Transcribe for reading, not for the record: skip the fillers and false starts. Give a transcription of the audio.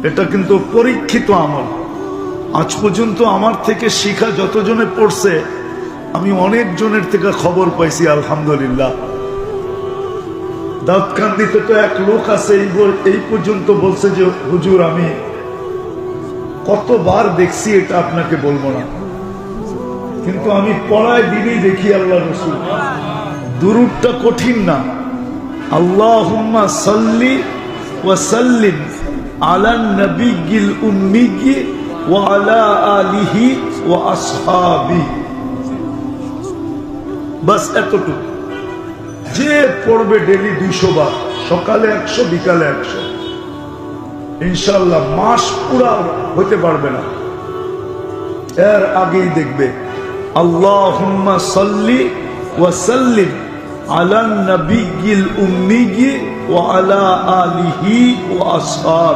এটা কিন্তু পরীক্ষিত আমল। আজ পর্যন্ত আমার থেকে শিখা যতজনে পড়ছে আমি অনেক জনের থেকে খবর পাইছি, আলহামদুলিল্লাহ। দাউদকান্দিতে তো এক লোক আছে এই পর্যন্ত বলছে যে হুজুর আমি কতবার দেখছি এটা আপনাকে বলবো না, কিন্তু আমি পড়ায় দিনই দেখি আল্লাহ রাসূল। দুরূদটা কঠিন না। আল্লাহুম্মা সাল্লি ওয়া সাল্লিম আলা নবিয়্যিল উম্মিয়্যি ওয়া আলা আলিহি ওয়া আসহাবিহি, বাস এতটুকু। যে পড়বে ডেলি 200 বার, সকালে 100 বিকালে 100, ইনশাআল্লাহ মাস পুরা হতে পারবে না, এর আগেই দেখবে। আল্লাহুম্মা সাল্লি ওয়া সাল্লিম আলা নবিয়্যিল উম্মিয়্যি ওয়া আলা আলিহি ওয়া আসহাবিহি।